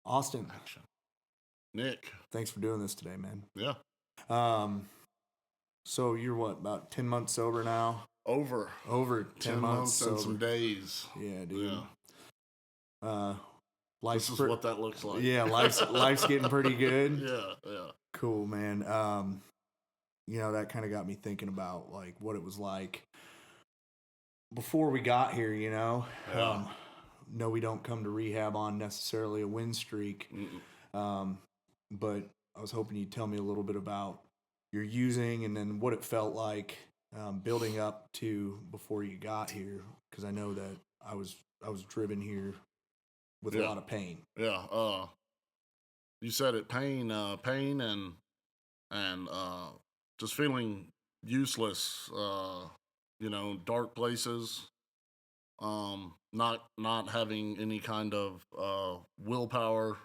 Austin, Action. Nick. thanks for doing this today, man. Yeah. So you're what, about 10 months sober now? Over. Over 10 months and sober. some days. Yeah, dude. Yeah. Life's This is what that looks like. Yeah, life's getting pretty good. Yeah. Cool, man. That kind of got me thinking about like what it was like before we got here, Yeah. No, we don't come to rehab on necessarily a win streak. But I was hoping you'd tell me a little bit about your using and then what it felt like building up to before you got here, because I know that I was driven here with a lot of pain. Yeah. You said it, pain and just feeling useless, dark places, not having any kind of willpower,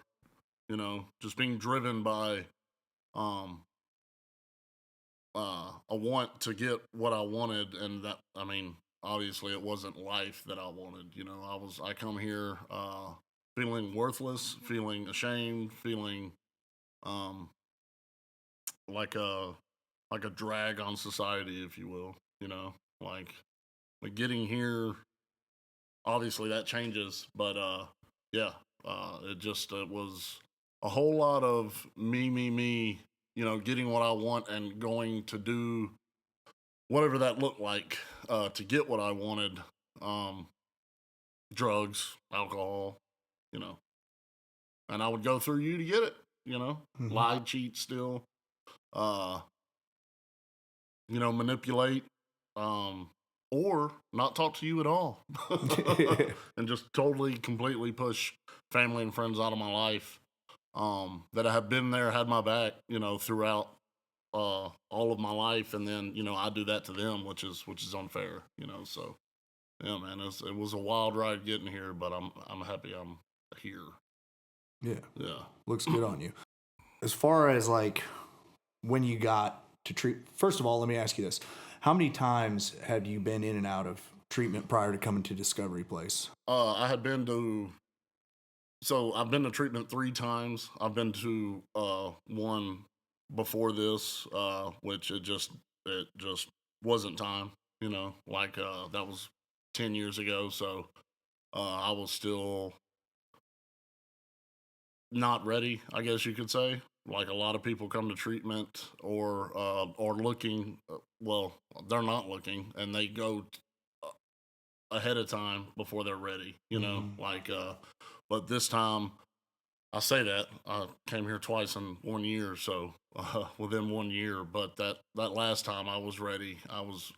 just being driven by a want to get what I wanted, and that, obviously it wasn't life that I wanted. I come here feeling worthless, feeling ashamed, feeling like a drag on society, if you will. Like getting here, obviously that changes, but it was a whole lot of me, getting what I want and going to do whatever that looked like to get what I wanted. Drugs, alcohol, and I would go through you to get it, lie, cheat, steal, manipulate, or not talk to you at all and just totally, completely push family and friends out of my life that have been there, had my back, throughout all of my life. And then, I do that to them, which is unfair, so yeah, man, it was a wild ride getting here, but I'm happy I'm here. Yeah. Looks good on you. As far as like when you got to treat, first of all, let me ask you this: how many times have you been in and out of treatment prior to coming to Discovery Place? I've been to treatment 3 times. I've been to one before this, which it just wasn't time, that was 10 years ago. So I was still not ready, I guess you could say. Like a lot of people come to treatment or looking, well, they're not looking, and they go ahead of time before they're ready, but this time, I say that I came here twice in 1 year, so within 1 year. But that last time I was ready. I was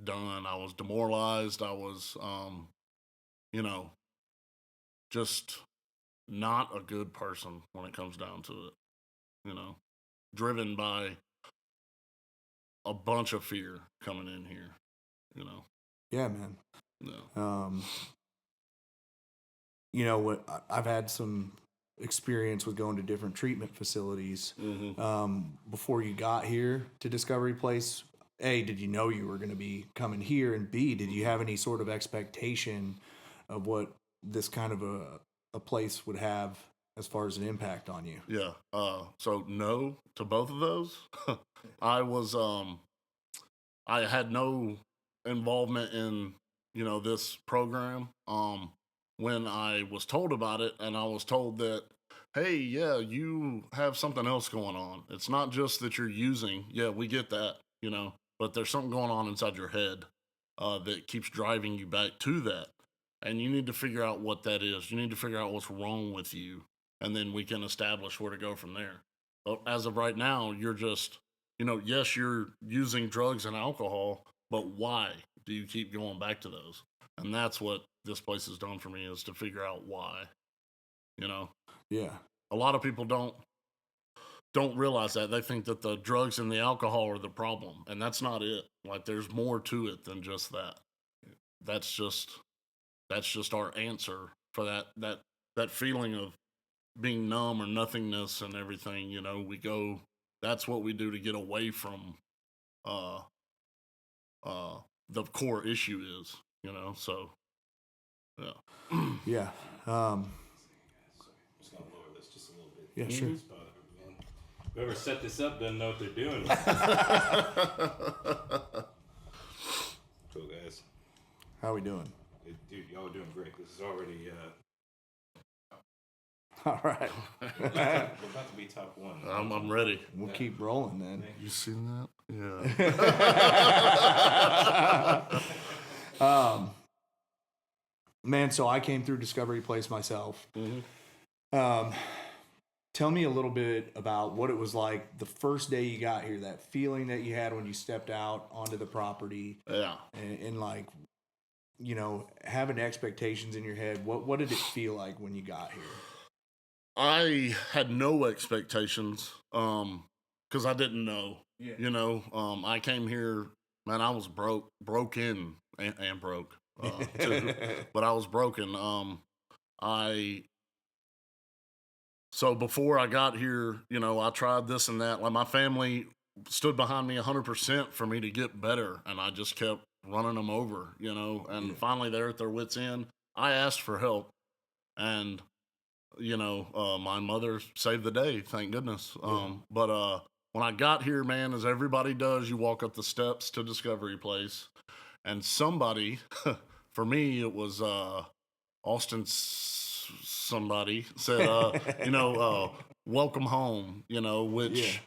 done. I was demoralized. I was, just not a good person when it comes down to it. Driven by a bunch of fear coming in here. Yeah, man. Yeah. What I've had some experience with going to different treatment facilities. Before you got here to Discovery Place, A, did you know you were going to be coming here? And B, did you have any sort of expectation of what this kind of a place would have as far as an impact on you? Yeah. So no to both of those. I had no involvement in, this program. When I was told about it, and I was told that, hey, yeah, you have something else going on. It's not just that you're using. Yeah, we get that, but there's something going on inside your head that keeps driving you back to that. And you need to figure out what that is. You need to figure out what's wrong with you, and then we can establish where to go from there. But as of right now, you're just, yes, you're using drugs and alcohol, but why do you keep going back to those? And that's what this place has done for me, is to figure out why. Yeah. A lot of people don't realize that. They think that the drugs and the alcohol are the problem, and that's not it. Like, there's more to it than just that. That's just our answer for that feeling of being numb or nothingness and everything. We go. That's what we do to get away from the core issue is. So yeah. Yeah. Yeah, sure. Whoever set this up doesn't know what they're doing. Cool, guys. How we doing? Dude, y'all are doing great. This is already All right. we're about to be top one. I'm ready. We'll keep rolling then. You seen that? Yeah. Man, so I came through Discovery Place myself. Tell me a little bit about what it was like the first day you got here, that feeling that you had when you stepped out onto the property. Yeah. And like, you know, having expectations in your head. What did it feel like when you got here? I had no expectations because I didn't know. Yeah. You know, I came here, man, I was broken and broke too, but I was broken. So before I got here, you know, I tried this and that. Like my family stood behind me 100% for me to get better, and I just kept running them over, you know. And finally, they're at their wits' end. I asked for help, and you know, my mother saved the day, thank goodness. But when I got here, man, as everybody does, you walk up the steps to Discovery Place, and somebody, for me, it was Austin. Somebody said, you know, welcome home. You know, which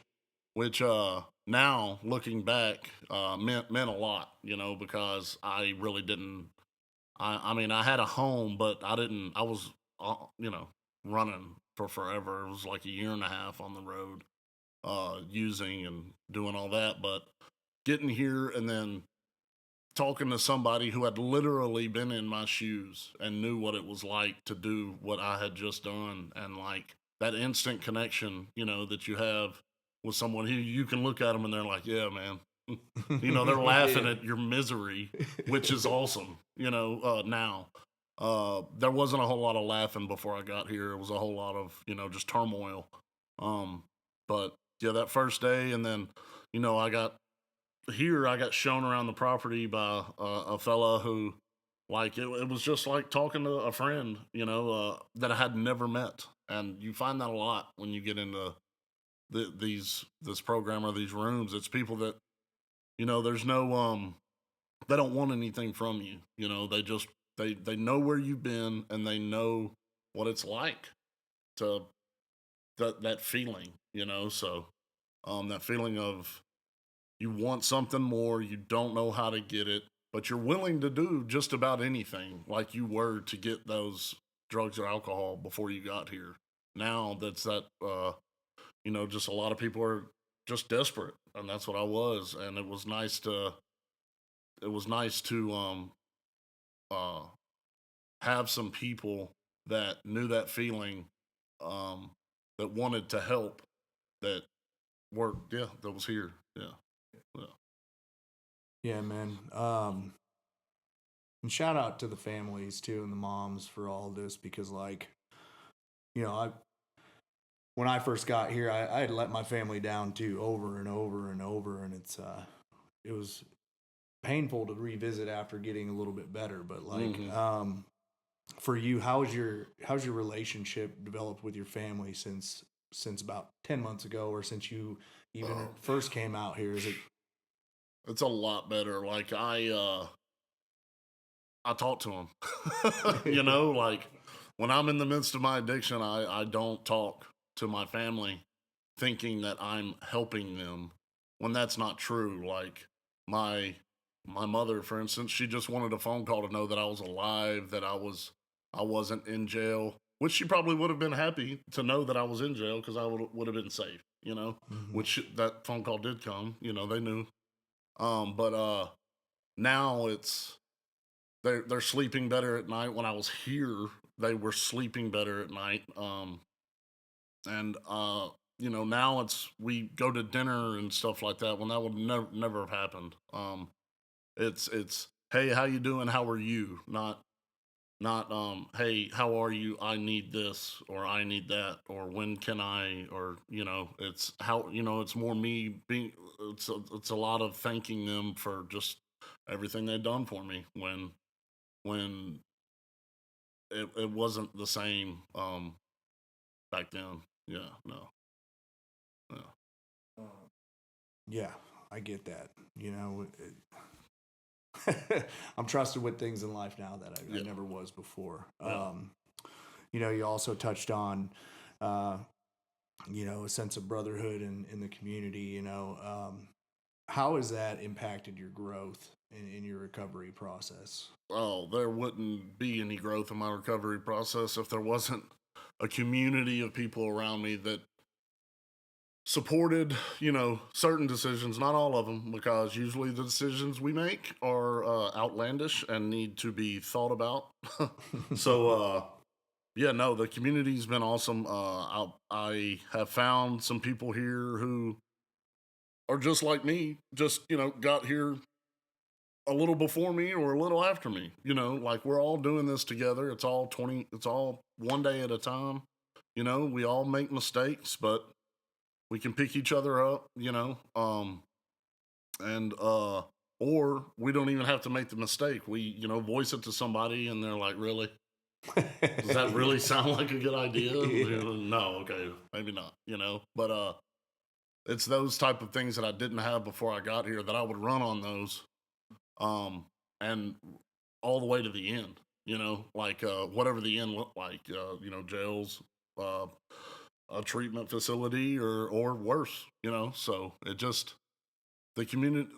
now looking back meant a lot. You know, because I really didn't. I mean, I had a home, but I didn't. I was, you know, running for forever. It was like a year and a half on the road, using and doing all that. But getting here and then talking to somebody who had literally been in my shoes and knew what it was like to do what I had just done, and like that instant connection, you know, that you have with someone who you can look at them and they're like, yeah, man, you know, they're laughing at your misery, which is awesome. You know, now. There wasn't a whole lot of laughing before I got here. It was a whole lot of, you know, just turmoil. But yeah, that first day, and then, you know, I got shown around the property by a fella who, like, it was just like talking to a friend, you know, that I had never met. And you find that a lot when you get into this program or these rooms. It's people that, you know, there's no they don't want anything from you. You know, they just they know where you've been, and they know what it's like to that feeling, you know. So that feeling of you want something more, you don't know how to get it, but you're willing to do just about anything, like you were to get those drugs or alcohol before you got here. Now that's that you know, just a lot of people are just desperate, and that's what I was. And it was nice to uh have some people that knew that feeling, that wanted to help, that that was here. Yeah. Yeah, man. And shout out to the families too and the moms for all this, because like, you know, when I first got here, I had let my family down too over and over and over, and it was painful to revisit after getting a little bit better. But like, for you, how's your relationship developed with your family since about 10 months ago, or since you even first came out here? Is it? It's a lot better. Like I talk to them, you know, like when I'm in the midst of my addiction, I don't talk to my family thinking that I'm helping them, when that's not true. Like my mother, for instance, she just wanted a phone call to know that I was alive, that I wasn't in jail, which she probably would have been happy to know that I was in jail, because I would have been safe, you know. Which that phone call did come, you know, they knew. But now they're sleeping better at night. When I was here, they were sleeping better at night. And you know, now we go to dinner and stuff like that, when that would never have happened. It's hey, how you doing? How are you? Not hey, how are you? I need this, or I need that, or when can I, or you know, it's how, you know, it's more me being. It's a lot of thanking them for just everything they've done for me, when it wasn't the same back then. Yeah, no. Yeah, I get that. You know, I'm trusted with things in life now that I Yeah. never was before. Yeah. You know, you also touched on, you know, a sense of brotherhood in the community. You know, how has that impacted your growth in your recovery process? Oh, there wouldn't be any growth in my recovery process if there wasn't a community of people around me that supported, you know, certain decisions, not all of them, because usually the decisions we make are outlandish and need to be thought about. So, yeah, no, the community's been awesome. I have found some people here who are just like me, just, you know, got here a little before me or a little after me. You know, like we're all doing this together. It's all one day at a time. You know, we all make mistakes, but we can pick each other up, you know. And or we don't even have to make the mistake. We, you know, voice it to somebody and they're like, "Really? Does that really sound like a good idea?" Yeah. No, okay, maybe not, you know. But it's those type of things that I didn't have before I got here that I would run on those and all the way to the end, you know, like whatever the end looked like, you know, jails, uh, a treatment facility, or worse, you know. So it just the community,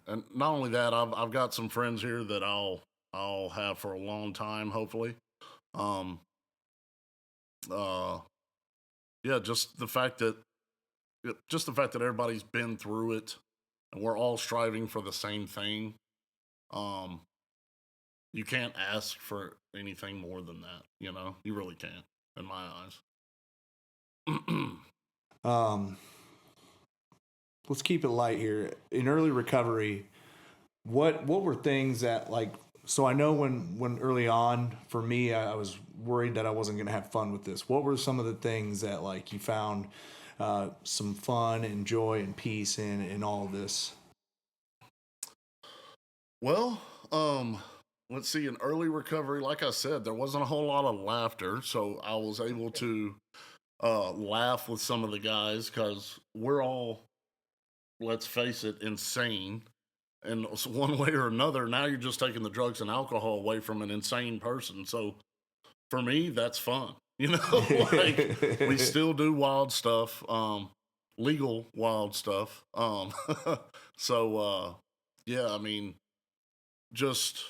and not only that, I've got some friends here that I'll have for a long time, hopefully. Um, uh, yeah, just the fact that everybody's been through it, and we're all striving for the same thing. Um, you can't ask for anything more than that. You know, you really can't, in my eyes. um, let's keep it light here. In early recovery, what were things that like? So I know when early on for me, I was worried that I wasn't going to have fun with this. What were some of the things that like you found some fun and joy and peace in all of this? Well, let's see. In early recovery, like I said, there wasn't a whole lot of laughter, so I was able to laugh with some of the guys because we're all, let's face it, insane. And one way or another, now you're just taking the drugs and alcohol away from an insane person. So for me, that's fun. You know, like we still do wild stuff, legal wild stuff. So yeah, I mean, just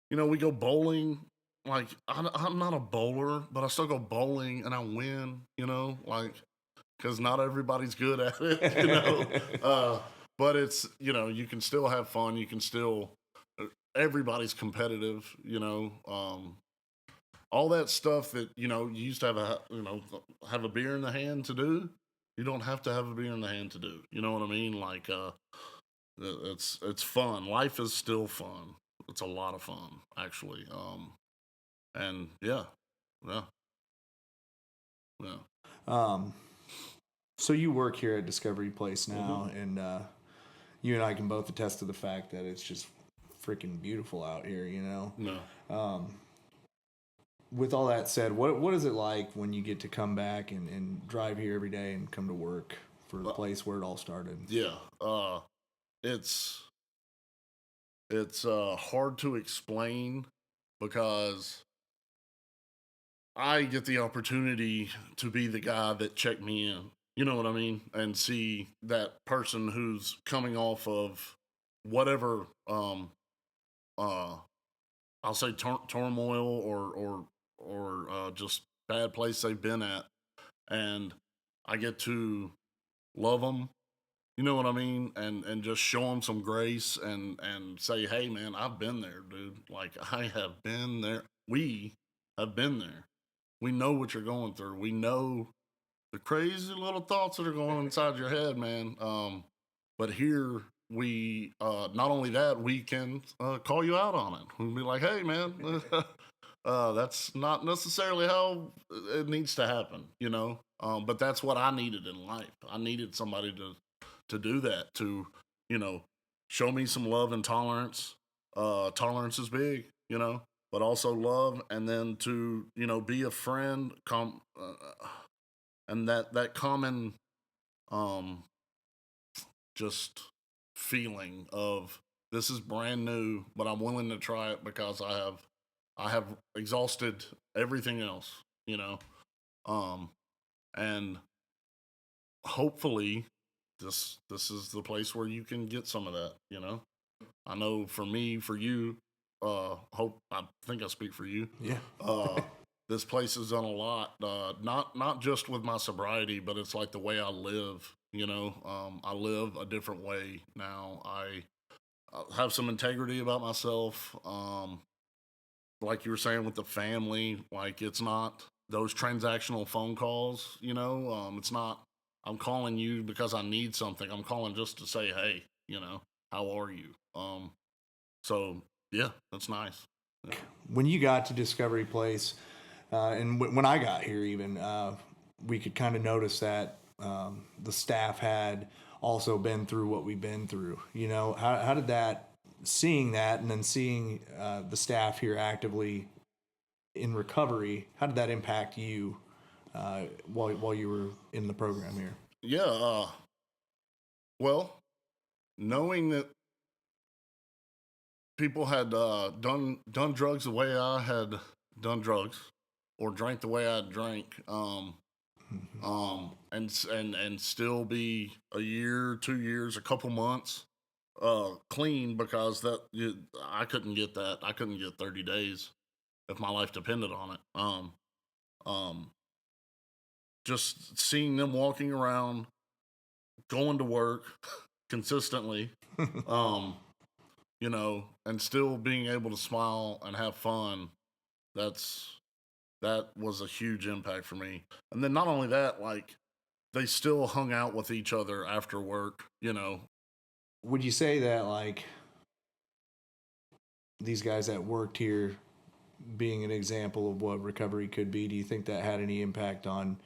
you know, we go bowling. Like I'm not a bowler, but I still go bowling and I win. You know, like because not everybody's good at it. You know, but it's you know you can still have fun. You can still everybody's competitive. You know, all that stuff that you know you used to have a beer in the hand to do. You don't have to have a beer in the hand to do. You know what I mean? Like it's fun. Life is still fun. It's a lot of fun actually. And yeah, yeah, yeah. Um, so you work here at Discovery Place now, and you and I can both attest to the fact that it's just freaking beautiful out here. You know. No. With all that said, what is it like when you get to come back and drive here every day and come to work for the place where it all started? Yeah. It's hard to explain because I get the opportunity to be the guy that checked me in. You know what I mean? And see that person who's coming off of whatever uh I'll say turmoil or just bad place they've been at, and I get to love them. You know what I mean? And just show them some grace and say, hey man, I've been there, dude. Like I have been there. We have been there. We know what you're going through. We know the crazy little thoughts that are going inside your head, man. But here we not only that we can call you out on it. We'll be like, hey man, that's not necessarily how it needs to happen, you know. But that's what I needed in life. I needed somebody to do that, to you know show me some love and tolerance. Tolerance is big, you know, but also love, and then to you know be a friend. and that common just feeling of this is brand new, but I'm willing to try it because I have exhausted everything else, you know. And hopefully this is the place where you can get some of that, you know. I know for me, for you, I think I speak for you. Yeah. This place has done a lot, not just with my sobriety, but it's like the way I live. You know, I live a different way now. I have some integrity about myself. Like you were saying with the family, like it's not those transactional phone calls. You know, it's not. I'm calling you because I need something. I'm calling just to say, hey, you know, how are you? So yeah, that's nice. When you got to Discovery Place, and when I got here, even we could kind of notice that the staff had also been through what we've been through. You know, how did that, seeing that, and then seeing the staff here actively in recovery, how did that impact you while you were in the program here? Yeah. Well, knowing that people had done drugs the way I had done drugs, or drank the way I drank, and still be a year, 2 years, a couple months clean because I couldn't get that. I couldn't get 30 days if my life depended on it. Just seeing them walking around, going to work consistently, you know, and still being able to smile and have fun, that was a huge impact for me. And then not only that, like they still hung out with each other after work, you know. Would you say that, like, these guys that worked here being an example of what recovery could be, do you think that had any impact on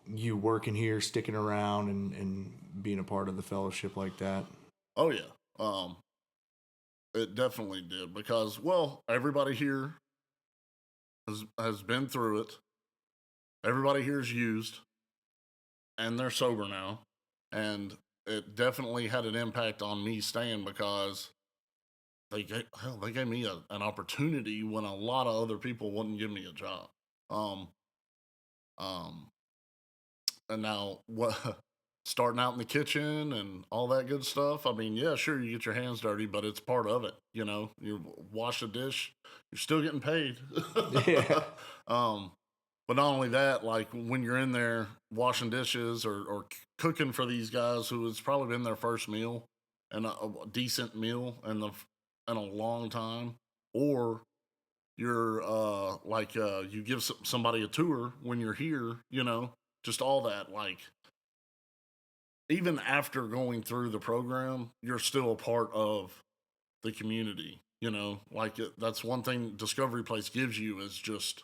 you working here, sticking around, and being a part of the fellowship like that? Oh yeah. It definitely did because, well, everybody here has been through it. Everybody here is used, and they're sober now, and it definitely had an impact on me staying because they gave me an opportunity when a lot of other people wouldn't give me a job. Um, um, and now what? Starting out in the kitchen and all that good stuff. I mean, yeah, sure, you get your hands dirty, but it's part of it. You know, you wash a dish, you're still getting paid. Yeah. But not only that, like when you're in there washing dishes or cooking for these guys who it's probably been their first meal and a decent meal in a long time, or you're you give somebody a tour when you're here, you know, just all that, like even after going through the program, you're still a part of the community. You know, like that's one thing Discovery Place gives you is just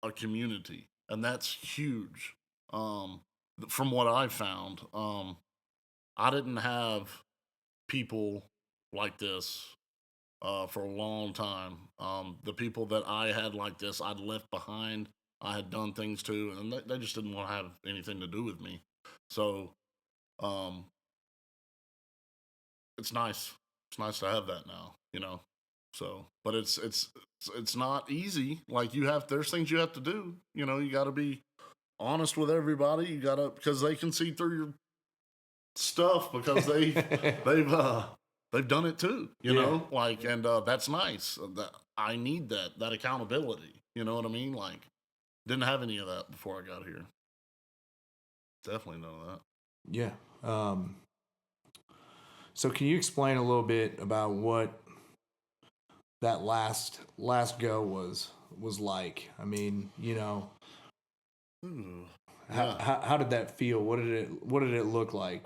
a community, and that's huge. From what I found, I didn't have people like this for a long time. The people that I had like this, I'd left behind. I had done things to, and they just didn't want to have anything to do with me. So um, it's nice. It's nice to have that now, you know. So, but it's not easy. Like there's things you have to do. You know, you got to be honest with everybody. You got to because they can see through your stuff because they've done it too. You know, like and that's nice. That I need that accountability. You know what I mean? Like didn't have any of that before I got here. Definitely none of that. Yeah. So can you explain a little bit about what that last go was like? I mean, you know, Ooh, yeah. how did that feel? What did it look like?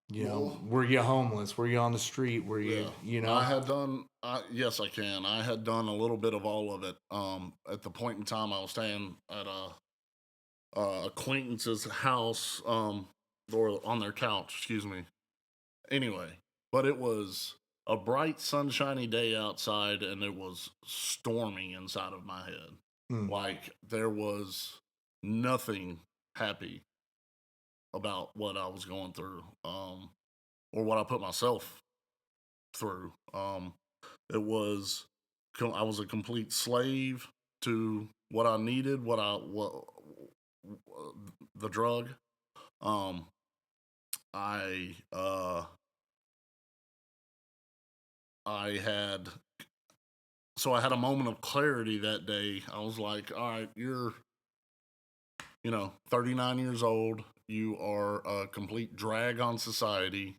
You know, were you homeless? Were you on the street? Were you, you know? I had done, yes, I can. I had done a little bit of all of it. At the point in time, I was staying at a acquaintance's house, or on their couch, excuse me. Anyway, but it was a bright, sunshiny day outside, and it was storming inside of my head. Mm. Like there was nothing happy about what I was going through, or what I put myself through. It was I was a complete slave to what I needed, what the drug. Um, I I had I had a moment of clarity that day. I was like, all right, you're 39 years old. You are a complete drag on society.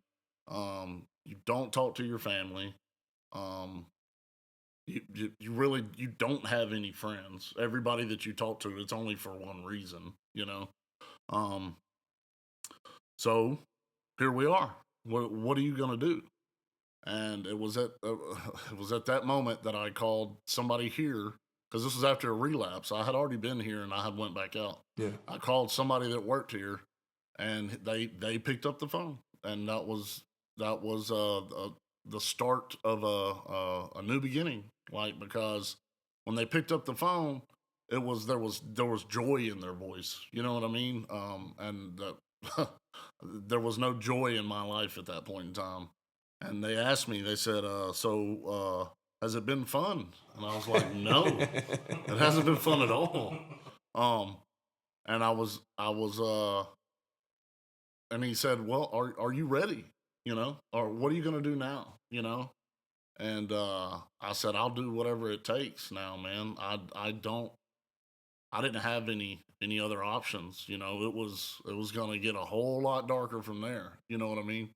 You don't talk to your family. Um, you really you don't have any friends. Everybody that you talk to, it's only for one reason. Um, so here we are. What are you gonna do? And it was at it was at that moment that I called somebody here because this was after a relapse. I had already been here and I had went back out. Yeah. I called somebody that worked here, and they picked up the phone, and that was the start of a new beginning. Like, because when they picked up the phone, there was joy in their voice. You know what I mean? And there was no joy in my life at that point in time. And they asked me, they said, has it been fun? And I was like, no, it hasn't been fun at all. Um, and and he said, well, are you ready? Or what are you going to do now? And I said, I'll do whatever it takes now, man. I didn't have any other options. It was going to get a whole lot darker from there. You know what I mean?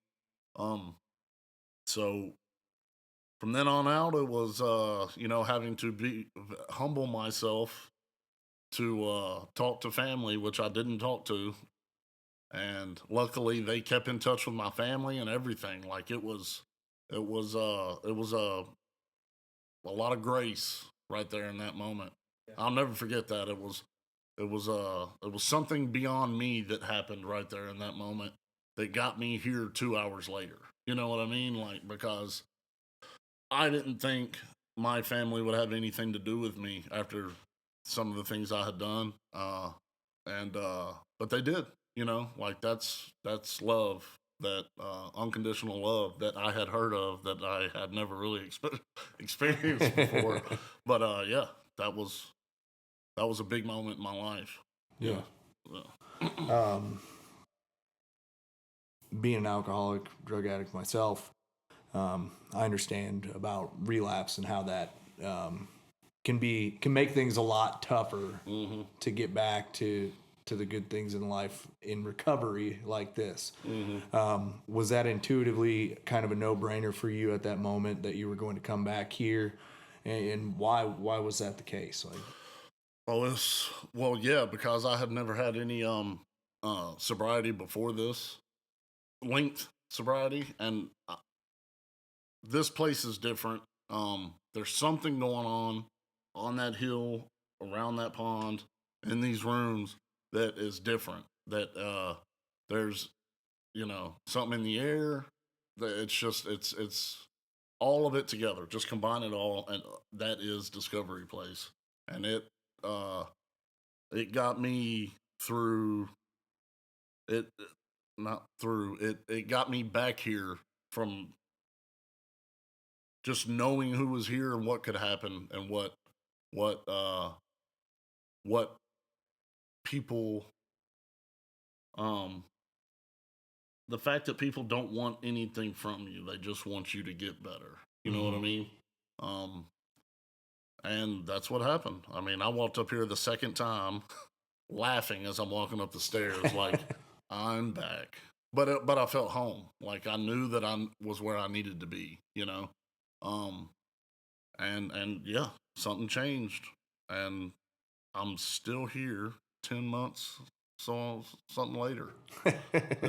So from then on out, it was, having to humble myself to talk to family, which I didn't talk to. And luckily they kept in touch with my family and everything. Like, it was a lot of grace right there in that moment. I'll never forget that. It was something beyond me that happened right there in that moment that got me here 2 hours later. You know what I mean? Like, because I didn't think my family would have anything to do with me after some of the things I had done. But they did, like, that's love, that unconditional love that I had heard of, that I had never really experienced before. But yeah, that was a big moment in my life. Yeah. Yeah. Being an alcoholic, drug addict myself, I understand about relapse and how that can make things a lot tougher to get back to the good things in life in recovery like this. Was that intuitively kind of a no-brainer for you at that moment, that you were going to come back here, and why was that the case? Like, yeah, because I had never had any sobriety before this, length sobriety, and this place is different. There's something going on that hill, around that pond, in these rooms, that is different. That there's something in the air. That it's all of it together. Just combine it all, and that is Discovery Place. And it got me through it. Not through it. It got me back here from just knowing who was here and what could happen, and what people, the fact that people don't want anything from you. They just want you to get better. You know what I mean? And that's what happened. I mean, I walked up here the second time laughing as I'm walking up the stairs, like, I'm back. But I felt home. Like, I knew that I was where I needed to be, And yeah, something changed, and I'm still here 10 months, so something later. Yeah,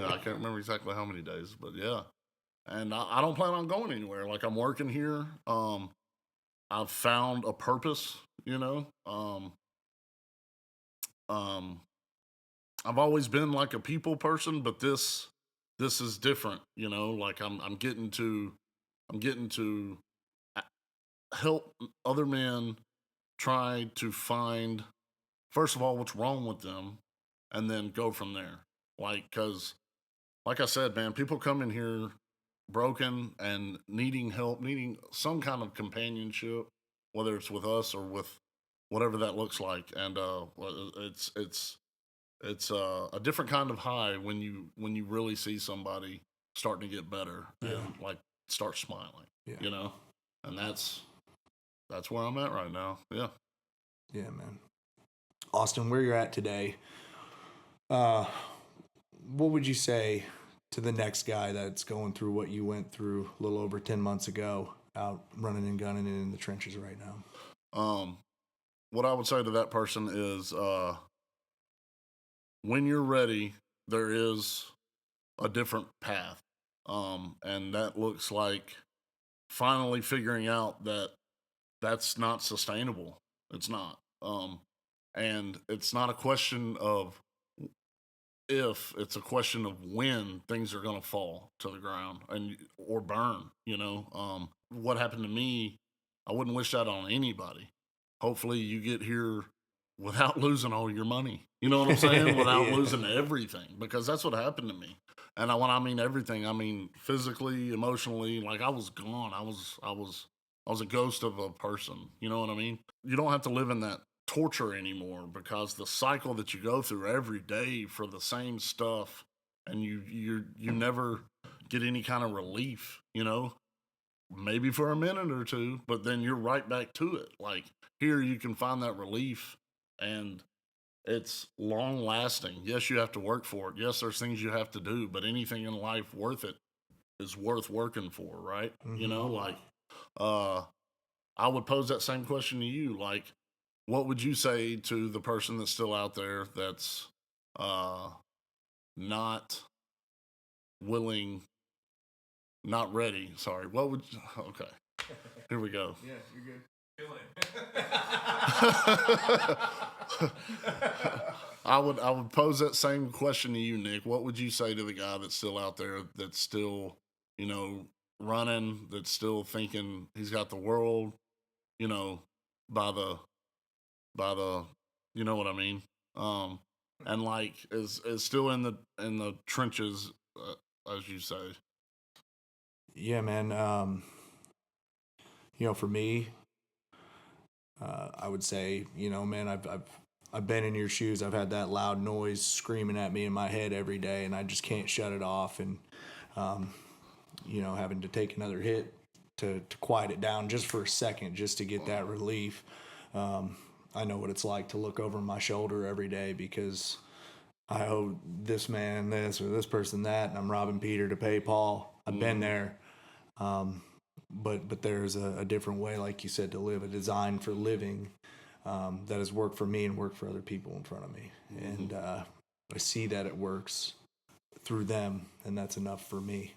I can't remember exactly how many days, but yeah. And I don't plan on going anywhere. Like, I'm working here. I've found a purpose, I've always been like a people person, but this is different, like, I'm getting to help other men try to find first of all, what's wrong with them, and then go from there. Like, because, like I said, man, people come in here broken and needing help, needing some kind of companionship, whether it's with us or with whatever that looks like. And it's a different kind of high when you really see somebody starting to get better and like start smiling. Yeah. You know, and that's where I'm at right now. Yeah. Yeah, man. Austin, where you're at today, what would you say to the next guy that's going through what you went through a little over 10 months ago, out running and gunning and in the trenches right now? What I would say to that person is, when you're ready, there is a different path. And that looks like finally figuring out that that's not sustainable. It's not. And it's not a question of if, it's a question of when things are going to fall to the ground and or burn. You know, what happened to me, I wouldn't wish that on anybody. Hopefully, you get here without losing all your money. You know what I'm saying? Without losing everything, because that's what happened to me. And when I mean everything, I mean physically, emotionally. Like, I was gone. I was a ghost of a person. You know what I mean? You don't have to live in that torture anymore, because the cycle that you go through every day for the same stuff, and you never get any kind of relief. You know, maybe for a minute or two, but then you're right back to it. Like, here you can find that relief, and it's long lasting. Yes, you have to work for it. Yes, there's things you have to do, but anything in life worth it is worth working for, right? You know, like, I would pose that same question to you. Like, what would you say to the person that's still out there that's not willing, not ready? Sorry. What would, okay. Here we go. Yeah, you're good. I would pose that same question to you, Nick. What would you say to the guy that's still out there, that's still, you know, running, that's still thinking he's got the world, you know, by the, you know what I mean? And like is still in the trenches, as you say. Yeah, man. You know, for me, I would say, you know, man, I've been in your shoes. I've had that loud noise screaming at me in my head every day, and I just can't shut it off. And you know, having to take another hit to quiet it down just for a second, just to get that relief. I know what it's like to look over my shoulder every day because I owe this man this or this person that, and I'm robbing Peter to pay Paul. I've been there. But there's a different way, like you said, to live, a design for living that has worked for me and worked for other people in front of me. And I see that it works through them, and that's enough for me.